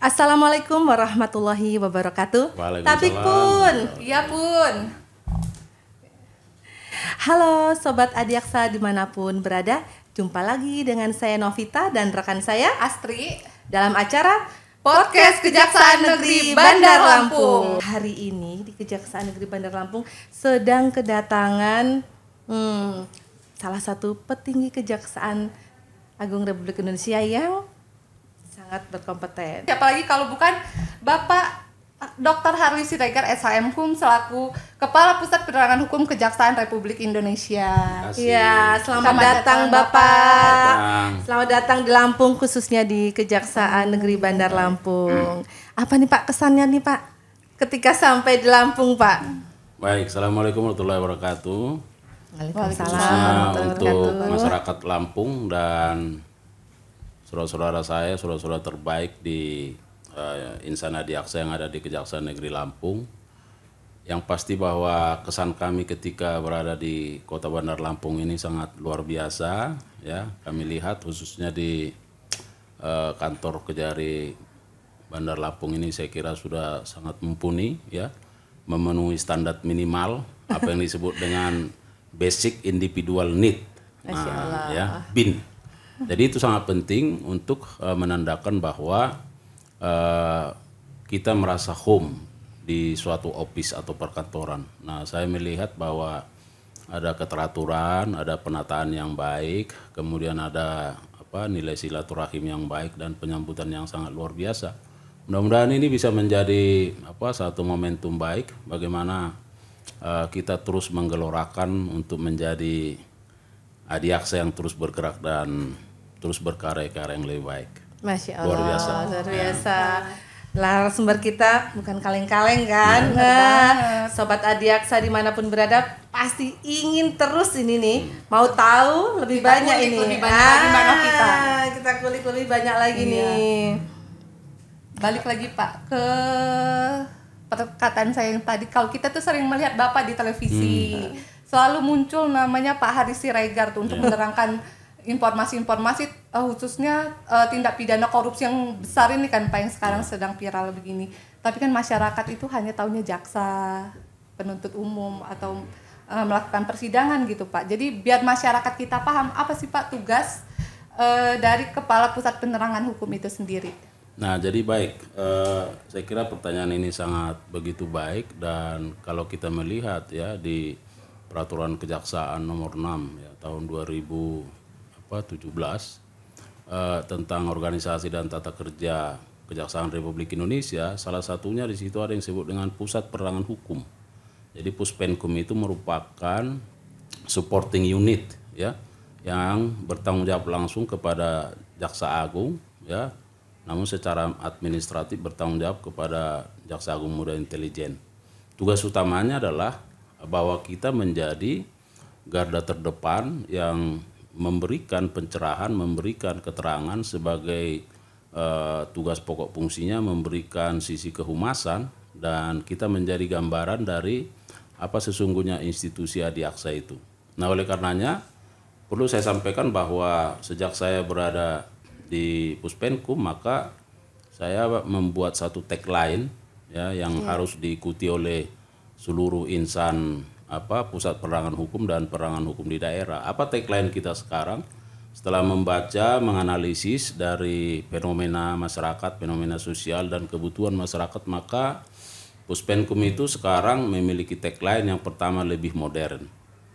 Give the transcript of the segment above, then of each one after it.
Assalamualaikum warahmatullahi wabarakatuh. Waalaikumsalam. Tapi pun, Iya pun. halo Sobat Adiaksa dimanapun berada. Jumpa lagi dengan saya Novita dan rekan saya Astri, dalam acara Podcast Kejaksaan Negeri Bandar Lampung. Hari ini di Kejaksaan Negeri Bandar Lampung sedang kedatangan salah satu petinggi Kejaksaan Agung Republik Indonesia yang sangat berkompeten. siapa lagi kalau bukan Bapak Dr. Harli Siregar SHM Hum selaku Kepala Pusat Penerangan Hukum Kejaksaan Republik Indonesia. Asik. Iya, selamat Selamat datang datang, Bapak. Datang. Selamat datang di Lampung, khususnya di Kejaksaan Negeri Bandar Lampung. Apa nih Pak kesannya nih Pak ketika sampai di Lampung Pak? Baik, Assalamualaikum warahmatullahi wabarakatuh. Waalaikumsalam Khususnya warahmatullahi untuk wabarakatuh. masyarakat Lampung dan saudara-saudara saya, saudara-saudara terbaik di insan adiaksa yang ada di Kejaksaan Negeri Lampung. Yang pasti bahwa kesan kami ketika berada di Kota Bandar Lampung ini sangat luar biasa, ya. Kami lihat khususnya di kantor Kejari Bandar Lampung ini saya kira sudah sangat mumpuni, ya, memenuhi standar minimal apa yang disebut dengan basic individual need, ya, BIN. Jadi itu sangat penting untuk menandakan bahwa kita merasa home di suatu office atau perkantoran. Nah, saya melihat bahwa ada keteraturan, ada penataan yang baik, kemudian ada nilai silaturahim yang baik dan penyambutan yang sangat luar biasa. Mudah-mudahan ini bisa menjadi satu momentum baik bagaimana kita terus menggelorakan untuk menjadi adiaksa yang terus bergerak dan terus berkarya-karya yang lebih baik. Masya Allah, Luar biasa. luar biasa. Narasumber kita bukan kaleng-kaleng kan? Nah, Sobat Adiaksa dimanapun berada pasti ingin terus ini nih, mau tahu lebih Kita banyak kulik ini. lebih banyak lagi, Mbak Novita. Kita kulik lebih banyak lagi Iya. nih. Balik lagi Pak ke perkataan saya yang tadi, kalau kita tuh sering melihat Bapak di televisi, selalu muncul namanya Pak Harli Siregar tuh untuk menerangkan informasi-informasi khususnya tindak pidana korupsi yang besar ini kan Pak, yang sekarang sedang viral begini. Tapi kan masyarakat itu hanya taunya jaksa, penuntut umum atau melakukan persidangan gitu Pak. Jadi biar masyarakat kita paham apa sih Pak tugas dari Kepala Pusat Penerangan Hukum itu sendiri. Nah, jadi baik, saya kira pertanyaan ini sangat begitu baik, dan kalau kita melihat ya di Peraturan Kejaksaan Nomor 6 ya, tahun 2017 tentang organisasi dan tata kerja Kejaksaan Republik Indonesia, salah satunya di situ ada yang disebut dengan Pusat Penerangan Hukum. Jadi Puspenkum itu merupakan supporting unit ya yang bertanggung jawab langsung kepada Jaksa Agung ya, namun secara administratif bertanggung jawab kepada Jaksa Agung Muda Intelijen. Tugas utamanya adalah bahwa kita menjadi garda terdepan yang memberikan pencerahan, memberikan keterangan sebagai tugas pokok fungsinya, memberikan sisi kehumasan, dan kita menjadi gambaran dari apa sesungguhnya institusi adiaksa itu. Nah, oleh karenanya perlu saya sampaikan bahwa sejak saya berada di Puspenkum, maka saya membuat satu tagline ya yang harus diikuti oleh seluruh insan Pusat Penerangan Hukum dan Penerangan Hukum di daerah. Apa tagline kita sekarang? Setelah membaca, menganalisis dari fenomena masyarakat, fenomena sosial dan kebutuhan masyarakat, maka Puspenkum itu sekarang memiliki tagline yang pertama, lebih modern.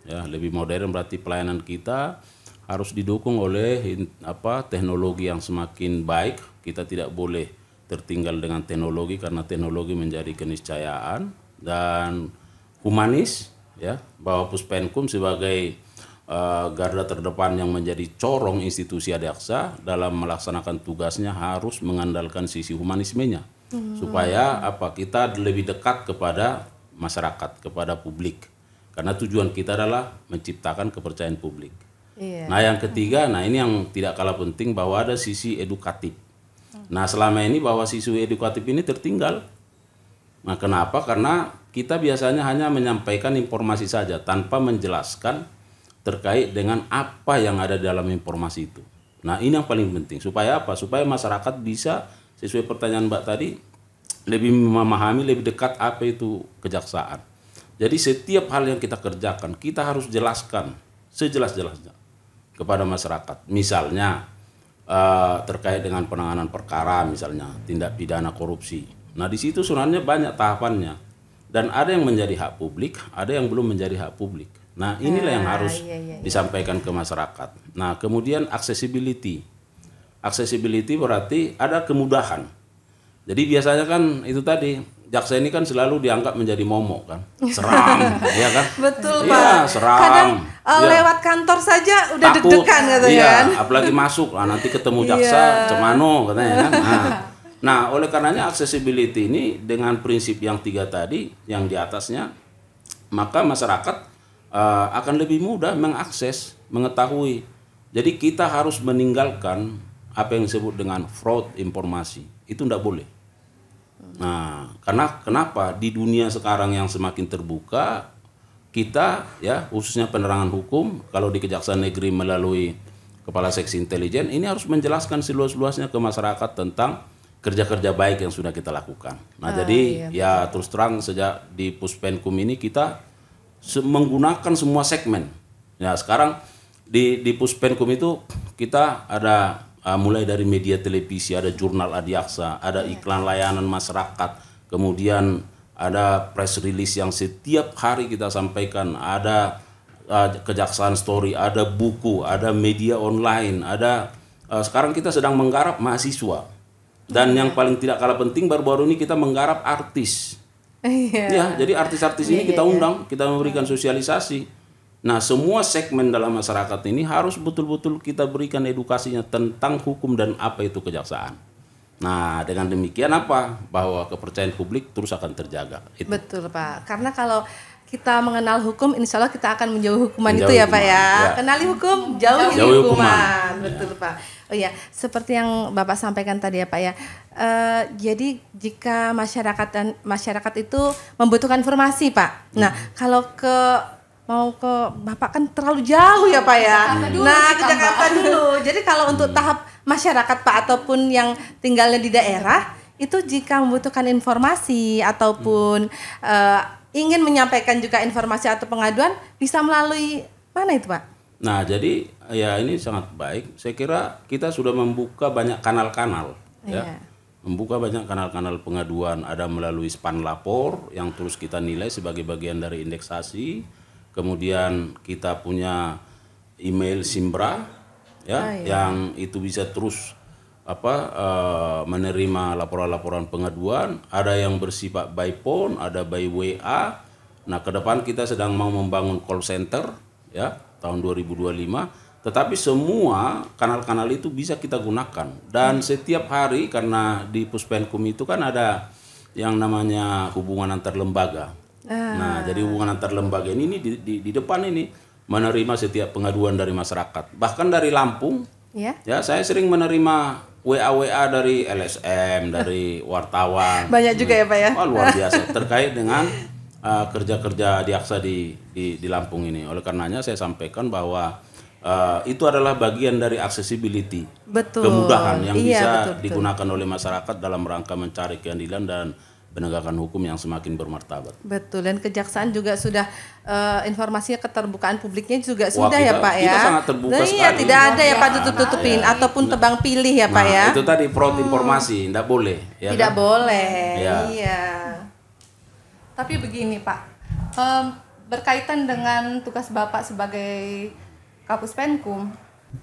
Ya, lebih modern berarti pelayanan kita harus didukung oleh teknologi yang semakin baik. Kita tidak boleh tertinggal dengan teknologi karena teknologi menjadi keniscayaan, dan humanis ya, bahwa Puspenkum sebagai garda terdepan yang menjadi corong institusi adiaksa dalam melaksanakan tugasnya harus mengandalkan sisi humanismenya supaya kita lebih dekat kepada masyarakat, kepada publik, karena tujuan kita adalah menciptakan kepercayaan publik. Iya. Nah, yang ketiga, nah ini yang tidak kalah penting, bahwa ada sisi edukatif. Nah, selama ini bahwa sisi edukatif ini tertinggal. Nah, kenapa? Karena kita biasanya hanya menyampaikan informasi saja tanpa menjelaskan terkait dengan apa yang ada dalam informasi itu. Nah, ini yang paling penting. Supaya apa? Supaya masyarakat bisa sesuai pertanyaan Mbak tadi, lebih memahami, lebih dekat apa itu kejaksaan. Jadi setiap hal yang kita kerjakan, kita harus jelaskan sejelas-jelasnya kepada masyarakat. Misalnya terkait dengan penanganan perkara, misalnya tindak pidana korupsi. Nah di situ sebenarnya banyak tahapannya. Dan ada yang menjadi hak publik, ada yang belum menjadi hak publik. Nah inilah yang harus disampaikan ke masyarakat. Nah kemudian accessibility. Accessibility berarti ada kemudahan. Jadi biasanya kan itu tadi, jaksa ini kan selalu dianggap menjadi momok kan, seram, ya kan? Betul, Pak. Seram. Kadang lewat kantor saja udah takut, deg-degan katanya kan. Apalagi masuk, nanti ketemu jaksa, cemano katanya kan. Nah, oleh karenanya accessibility ini dengan prinsip yang 3 tadi, yang di atasnya, maka masyarakat akan lebih mudah mengakses, mengetahui. Jadi kita harus meninggalkan apa yang disebut dengan fraud informasi, itu tidak boleh. Nah, karena kenapa di dunia sekarang yang semakin terbuka, kita ya khususnya penerangan hukum, kalau di Kejaksaan Negeri melalui Kepala Seksi Intelijen, ini harus menjelaskan seluas-luasnya ke masyarakat tentang kerja-kerja baik yang sudah kita lakukan. Nah, jadi ya terus terang sejak di Puspenkum ini kita menggunakan semua segmen. Ya, sekarang di Puspenkum itu kita ada mulai dari media televisi, ada jurnal Adiaksa, ada iklan layanan masyarakat, kemudian ada press release yang setiap hari kita sampaikan, ada kejaksaan story, ada buku, ada media online, ada sekarang kita sedang menggarap mahasiswa. Dan yang paling tidak kalah penting baru-baru ini kita menggarap artis. Ya, jadi artis-artis ini kita undang, kita memberikan sosialisasi. Nah, semua segmen dalam masyarakat ini harus betul-betul kita berikan edukasinya tentang hukum dan apa itu kejaksaan. Nah, dengan demikian apa? Bahwa kepercayaan publik terus akan terjaga. Itu. Betul, Pak. Karena kalau kita mengenal hukum, insya Allah kita akan menjauhi hukuman itu ya, Pak ya. Kenali hukum, jauhi hukuman. Betul, Pak. Oh iya, seperti yang Bapak sampaikan tadi ya, Pak ya. Jadi jika masyarakat itu membutuhkan informasi, Pak. Nah, kalau mau ke Bapak kan terlalu jauh ya Pak ya. Ke Jakarta dulu. Jadi kalau untuk tahap masyarakat Pak ataupun yang tinggalnya di daerah, itu jika membutuhkan informasi ataupun ingin menyampaikan juga informasi atau pengaduan, bisa melalui mana itu Pak? Nah, jadi ya ini sangat baik. Saya kira kita sudah membuka banyak kanal-kanal ya. Membuka banyak kanal-kanal pengaduan, ada melalui span lapor yang terus kita nilai sebagai bagian dari indeksasi. Kemudian kita punya email Simbra ya, yang itu bisa terus menerima laporan-laporan pengaduan, ada yang bersifat by phone, ada by WA. Nah, ke depan kita sedang mau membangun call center ya tahun 2025, tetapi semua kanal-kanal itu bisa kita gunakan. Dan setiap hari karena di Puspenkum itu kan ada yang namanya hubungan antar lembaga. Nah, jadi hubungan antar lembaga ini di depan ini menerima setiap pengaduan dari masyarakat. Bahkan dari Lampung, ya saya sering menerima WA dari LSM, dari wartawan. Banyak juga ya Pak ya? Wah, luar biasa terkait dengan kerja-kerja Adiaksa di Lampung ini. Oleh karenanya saya sampaikan bahwa itu adalah bagian dari accessibility, kemudahan yang bisa digunakan oleh masyarakat dalam rangka mencari keadilan dan penegakan hukum yang semakin bermartabat. Betul, dan kejaksaan juga sudah informasinya keterbukaan publiknya juga sudah ya Pak ya. Kita sangat terbuka sekali. Iya, tidak ada ya Pak tutup-tutupin ataupun tebang pilih ya Pak ya. Itu tadi fraud informasi, tidak boleh. Ya tidak kan? boleh, ya. Iya. Tapi begini Pak, berkaitan dengan tugas Bapak sebagai Kapuspenkum,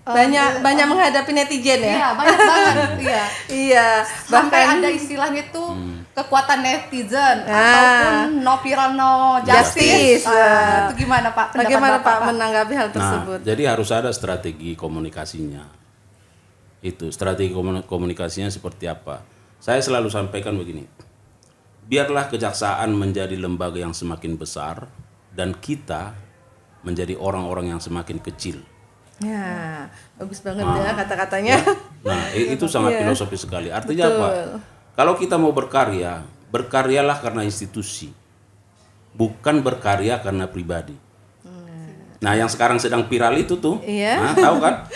banyak menghadapi netizen ya. Iya, banyak banget. Iya. Sampai ada istilahnya itu kekuatan netizen ataupun no viral no justice. Itu gimana Pak? Bagaimana Pak menanggapi hal tersebut? Nah, jadi harus ada strategi komunikasinya. Itu strategi komunikasinya seperti apa? Saya selalu sampaikan begini. Biarlah kejaksaan menjadi lembaga yang semakin besar dan kita menjadi orang-orang yang semakin kecil. Ya, bagus banget ya kata-katanya. Nah, itu sangat filosofis sekali. Artinya apa? Kalau kita mau berkarya, berkaryalah karena institusi, bukan berkarya karena pribadi. Nah, yang sekarang sedang viral itu tuh, tahu kan?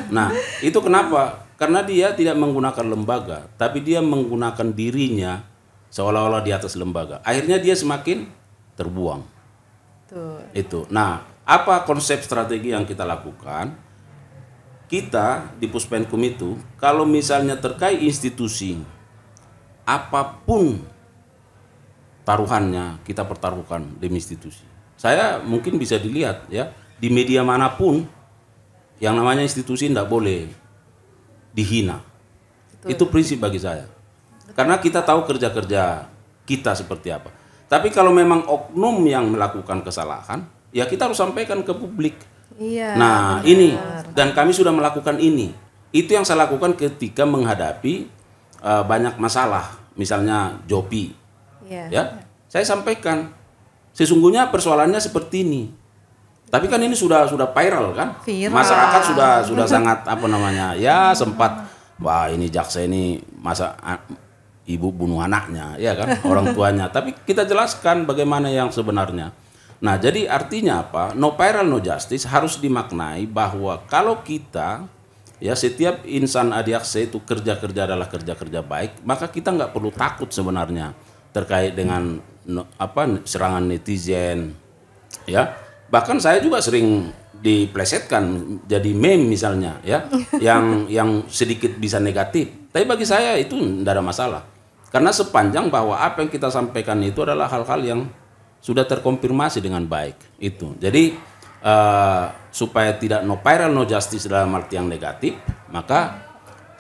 Nah, itu kenapa? Karena dia tidak menggunakan lembaga, tapi dia menggunakan dirinya seolah-olah di atas lembaga. Akhirnya dia semakin terbuang. Tuh. Itu. Nah, apa konsep strategi yang kita lakukan? Kita di Puspenkum itu, kalau misalnya terkait institusi, apapun taruhannya kita pertaruhkan demi institusi. Saya mungkin bisa dilihat ya, di media manapun yang namanya institusi tidak boleh dihina. Itu prinsip bagi saya. Karena kita tahu kerja-kerja kita seperti apa. Tapi kalau memang oknum yang melakukan kesalahan, ya kita harus sampaikan ke publik. Iya. Nah, ini dan kami sudah melakukan ini. Itu yang saya lakukan ketika menghadapi banyak masalah, misalnya Jopi. Iya. Ya, saya sampaikan sesungguhnya persoalannya seperti ini. Tapi kan ini sudah viral kan? Viral. Masyarakat sudah sangat apa namanya? Ya sempat wah ini jaksa ini masa ibu bunuh anaknya, ya kan? Orang tuanya. Tapi kita jelaskan bagaimana yang sebenarnya. Nah, jadi artinya apa? No viral no justice harus dimaknai bahwa kalau kita ya setiap insan adiakse itu kerja-kerja adalah kerja-kerja baik, maka kita nggak perlu takut sebenarnya terkait dengan serangan netizen, ya. Bahkan saya juga sering diplesetkan jadi meme misalnya, ya, yang sedikit bisa negatif. Tapi bagi saya itu tidak ada masalah, karena sepanjang bahwa apa yang kita sampaikan itu adalah hal-hal yang sudah terkonfirmasi dengan baik itu. Jadi supaya tidak no viral no justice dalam arti yang negatif, maka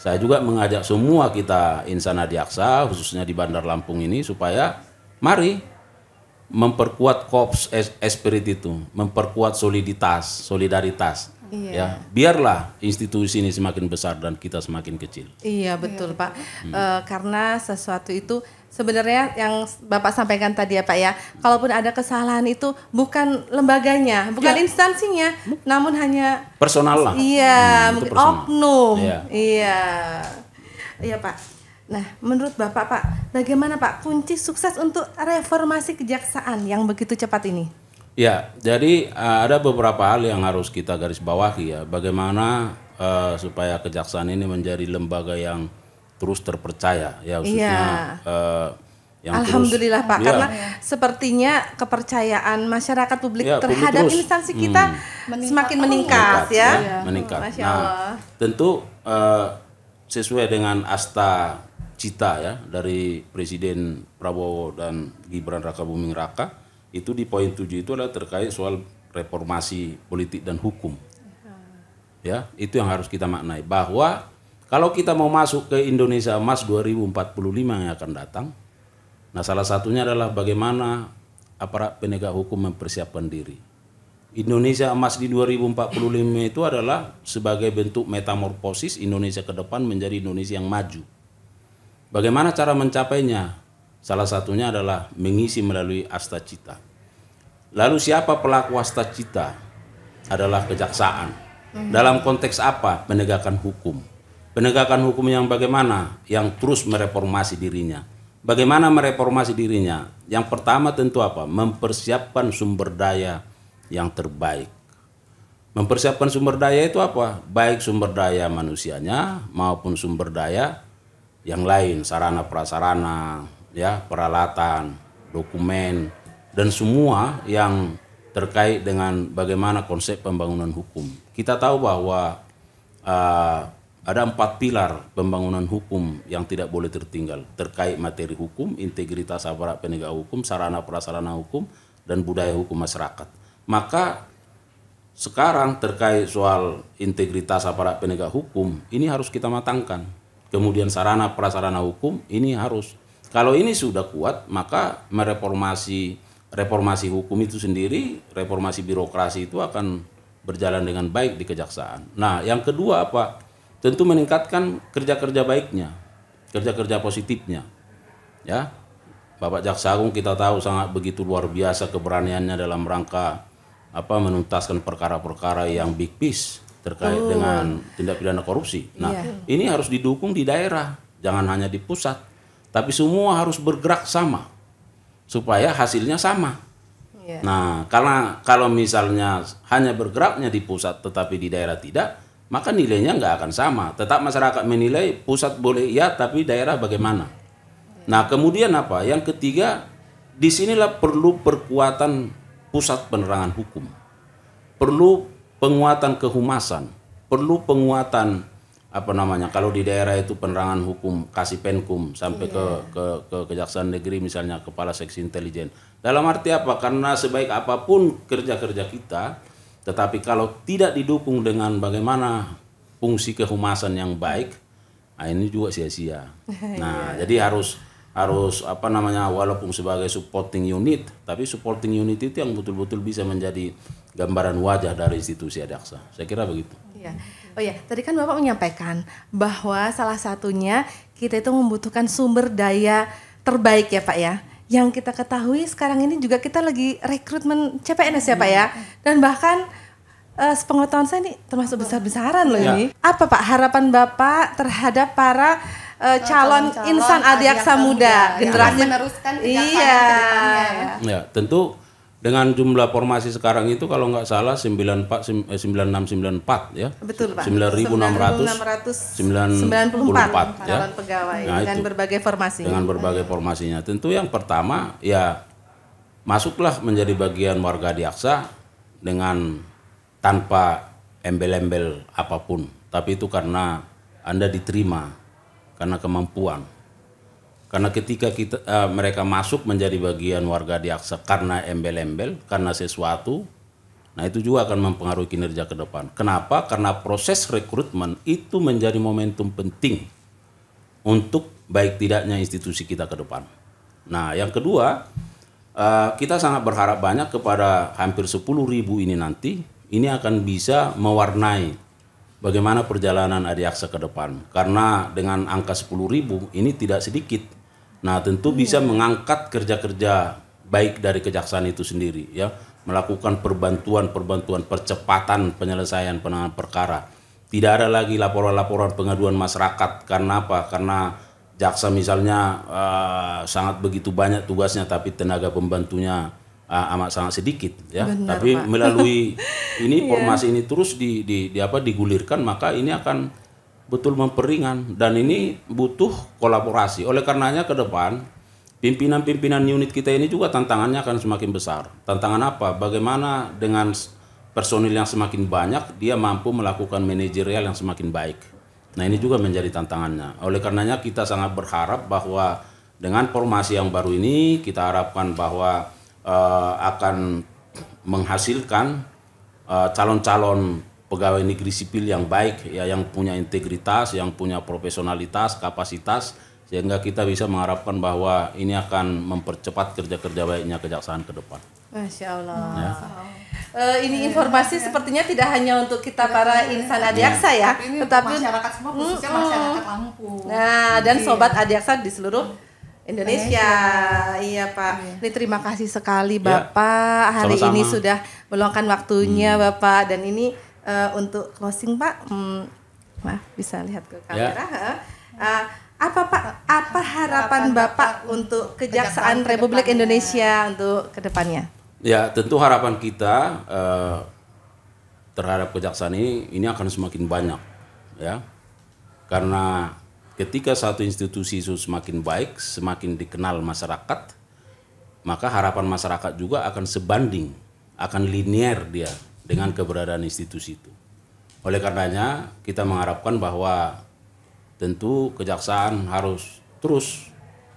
saya juga mengajak semua kita insan adiaksa khususnya di Bandar Lampung ini supaya mari memperkuat korps esprit itu, memperkuat solidaritas. Iya. Ya, biarlah institusi ini semakin besar dan kita semakin kecil. Iya betul Pak. Karena sesuatu itu sebenarnya yang Bapak sampaikan tadi ya Pak ya, kalaupun ada kesalahan itu bukan lembaganya, bukan instansinya, namun hanya personal lah. Iya, itu mungkin personal. oknum. Iya. Iya Pak. Nah, menurut Bapak Pak, bagaimana Pak kunci sukses untuk reformasi kejaksaan yang begitu cepat ini? Ya, jadi ada beberapa hal yang harus kita garis bawahi ya. Bagaimana supaya kejaksaan ini menjadi lembaga yang terus terpercaya ya, khususnya yang Alhamdulillah terus, Pak, karena sepertinya kepercayaan masyarakat publik terhadap terus, instansi kita semakin meningkat ya. Meningkat. Masya Nah, Allah. tentu sesuai dengan asta cita ya dari Presiden Prabowo dan Gibran Raka Buming Raka, itu di poin 7 itu adalah terkait soal reformasi politik dan hukum. Ya, itu yang harus kita maknai, bahwa kalau kita mau masuk ke Indonesia Emas 2045 yang akan datang, nah salah satunya adalah bagaimana aparat penegak hukum mempersiapkan diri. Indonesia Emas di 2045 itu adalah sebagai bentuk metamorfosis Indonesia ke depan menjadi Indonesia yang maju. Bagaimana cara mencapainya? Salah satunya adalah mengisi melalui asta cita. Lalu siapa pelaku asta cita? Adalah kejaksaan. Dalam konteks apa? Penegakan hukum. Penegakan hukum yang bagaimana? Yang terus mereformasi dirinya. Bagaimana mereformasi dirinya? Yang pertama tentu apa? Mempersiapkan sumber daya yang terbaik. Mempersiapkan sumber daya itu apa? Baik sumber daya manusianya maupun sumber daya yang lain, sarana prasarana, ya, peralatan, dokumen, dan semua yang terkait dengan bagaimana konsep pembangunan hukum. Kita tahu bahwa ada 4 pilar pembangunan hukum yang tidak boleh tertinggal terkait materi hukum, integritas aparat penegak hukum, sarana prasarana hukum, dan budaya hukum masyarakat. Maka sekarang terkait soal integritas aparat penegak hukum ini harus kita matangkan. Kemudian sarana prasarana hukum ini harus, kalau ini sudah kuat, maka reformasi hukum itu sendiri, reformasi birokrasi itu akan berjalan dengan baik di kejaksaan. Nah, yang kedua apa? Tentu meningkatkan kerja-kerja baiknya, kerja-kerja positifnya. Ya, Bapak Jaksa Agung kita tahu sangat begitu luar biasa keberaniannya dalam rangka menuntaskan perkara-perkara yang big piece terkait dengan tindak pidana korupsi. Nah, ini harus didukung di daerah, jangan hanya di pusat, tapi semua harus bergerak sama supaya hasilnya sama. Nah, karena kalau misalnya hanya bergeraknya di pusat tetapi di daerah tidak, maka nilainya nggak akan sama. Tetap masyarakat menilai pusat boleh iya, tapi daerah bagaimana. Nah kemudian apa? Yang ketiga, disinilah perlu perkuatan pusat penerangan hukum, perlu penguatan kehumasan, perlu penguatan kalau di daerah itu penerangan hukum kasih Penkum sampai ke Kejaksaan Negeri misalnya kepala seksi intelijen. Dalam arti apa? Karena sebaik apapun kerja-kerja kita, tetapi kalau tidak didukung dengan bagaimana fungsi kehumasan yang baik, nah ini juga sia-sia. Nah, jadi harus walaupun sebagai supporting unit, tapi supporting unit itu yang betul-betul bisa menjadi gambaran wajah dari institusi Adaksa. Saya kira begitu. Iya. Oh ya, tadi kan Bapak menyampaikan bahwa salah satunya kita itu membutuhkan sumber daya terbaik ya Pak ya. Yang kita ketahui sekarang ini juga kita lagi rekrutmen CPNS ya Pak ya. Dan bahkan sepengetahuan saya ini termasuk besar-besaran loh ini. Apa Pak harapan Bapak terhadap para calon insan Adiaksa muda generasi meneruskan kejaksaan ke depannya ya? Ya, tentu dengan jumlah formasi sekarang itu kalau nggak salah 9694 ya. Betul Pak. 9694 calon pegawai dengan berbagai formasi. Dengan berbagai formasinya. Tentu yang pertama ya masuklah menjadi bagian warga Adiaksa dengan tanpa embel-embel apapun, tapi itu karena Anda diterima karena kemampuan. Karena ketika mereka masuk menjadi bagian warga Adiaksa karena embel-embel, karena sesuatu, nah itu juga akan mempengaruhi kinerja ke depan. Kenapa? Karena proses rekrutmen itu menjadi momentum penting untuk baik tidaknya institusi kita ke depan. Nah yang kedua, kita sangat berharap banyak kepada hampir 10.000 ini nanti, ini akan bisa mewarnai bagaimana perjalanan Adiaksa ke depan. Karena dengan angka 10.000 ini tidak sedikit. Nah tentu bisa mengangkat kerja-kerja baik dari kejaksaan itu sendiri ya, melakukan perbantuan percepatan penyelesaian penanganan perkara. Tidak ada lagi laporan-laporan pengaduan masyarakat. Karena apa? Karena jaksa misalnya sangat begitu banyak tugasnya tapi tenaga pembantunya amat sangat sedikit ya. Benar, tapi Pak. melalui ini formasi ini terus digulirkan, maka ini akan betul memperingan dan ini butuh kolaborasi. Oleh karenanya ke depan pimpinan-pimpinan unit kita ini juga tantangannya akan semakin besar. Tantangan apa? Bagaimana dengan personil yang semakin banyak dia mampu melakukan manajerial yang semakin baik. Nah ini juga menjadi tantangannya. Oleh karenanya kita sangat berharap bahwa dengan formasi yang baru ini kita harapkan bahwa akan menghasilkan calon-calon pegawai negeri sipil yang baik ya, yang punya integritas, yang punya profesionalitas, kapasitas, sehingga kita bisa mengharapkan bahwa ini akan mempercepat kerja-kerja baiknya kejaksaan ke depan. Masya Allah. Ya. Ini informasi sepertinya tidak hanya untuk kita para insan Adiaksa ya, tetapi masyarakat semua khususnya masyarakat Lampung. Nah, dan sobat Adiaksa di seluruh Indonesia. Iya Pak. Ini terima kasih sekali Bapak hari ini sudah meluangkan waktunya Bapak, dan ini untuk closing Pak, maaf bisa lihat ke kamera. Apa harapan Bapak untuk Kejaksaan Republik Indonesia untuk kedepannya? Ya tentu harapan kita terhadap kejaksaan ini akan semakin banyak ya, karena ketika satu institusi itu semakin baik, semakin dikenal masyarakat, maka harapan masyarakat juga akan sebanding, akan linear dia dengan keberadaan institusi itu. Oleh karenanya kita mengharapkan bahwa tentu kejaksaan harus terus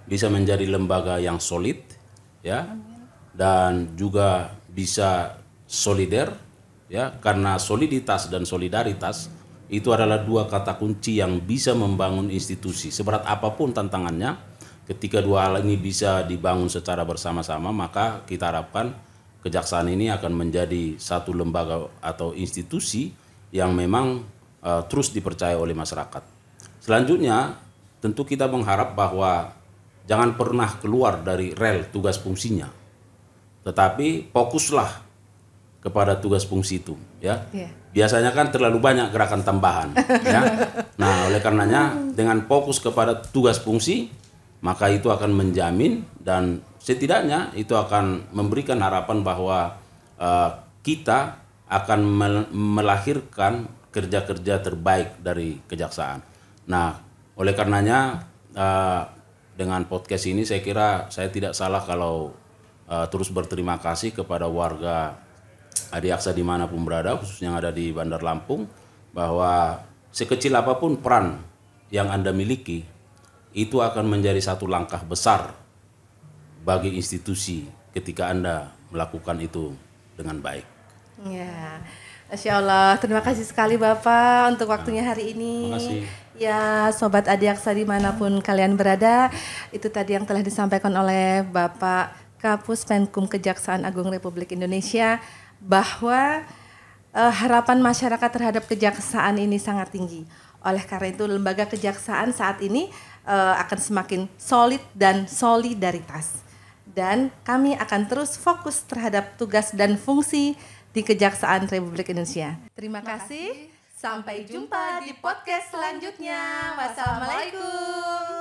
bisa menjadi lembaga yang solid ya, dan juga bisa solider ya, karena soliditas dan solidaritas itu adalah dua kata kunci yang bisa membangun institusi. Seberat apapun tantangannya, ketika dua hal ini bisa dibangun secara bersama-sama, maka kita harapkan kejaksaan ini akan menjadi satu lembaga atau institusi yang memang terus dipercaya oleh masyarakat. Selanjutnya, tentu kita mengharap bahwa jangan pernah keluar dari rel tugas fungsinya, tetapi fokuslah kepada tugas fungsi itu, ya. Biasanya kan terlalu banyak gerakan tambahan, ya. Nah, oleh karenanya dengan fokus kepada tugas fungsi, maka itu akan menjamin dan setidaknya itu akan memberikan harapan bahwa kita akan melahirkan kerja-kerja terbaik dari kejaksaan. Nah, oleh karenanya dengan podcast ini saya kira saya tidak salah kalau terus berterima kasih kepada warga Adiaksa dimanapun berada, khususnya yang ada di Bandar Lampung, bahwa sekecil apapun peran yang Anda miliki, itu akan menjadi satu langkah besar bagi institusi ketika Anda melakukan itu dengan baik. Ya, Masya Allah. Terima kasih sekali Bapak untuk waktunya hari ini. Terima kasih. Ya, Sobat Adiaksa dimanapun kalian berada, itu tadi yang telah disampaikan oleh Bapak Kapus Penkum Kejaksaan Agung Republik Indonesia, bahwa harapan masyarakat terhadap kejaksaan ini sangat tinggi. Oleh karena itu lembaga kejaksaan saat ini akan semakin solid dan solidaritas. Dan kami akan terus fokus terhadap tugas dan fungsi di Kejaksaan Republik Indonesia. Terima kasih. Sampai jumpa di podcast selanjutnya. Wassalamualaikum.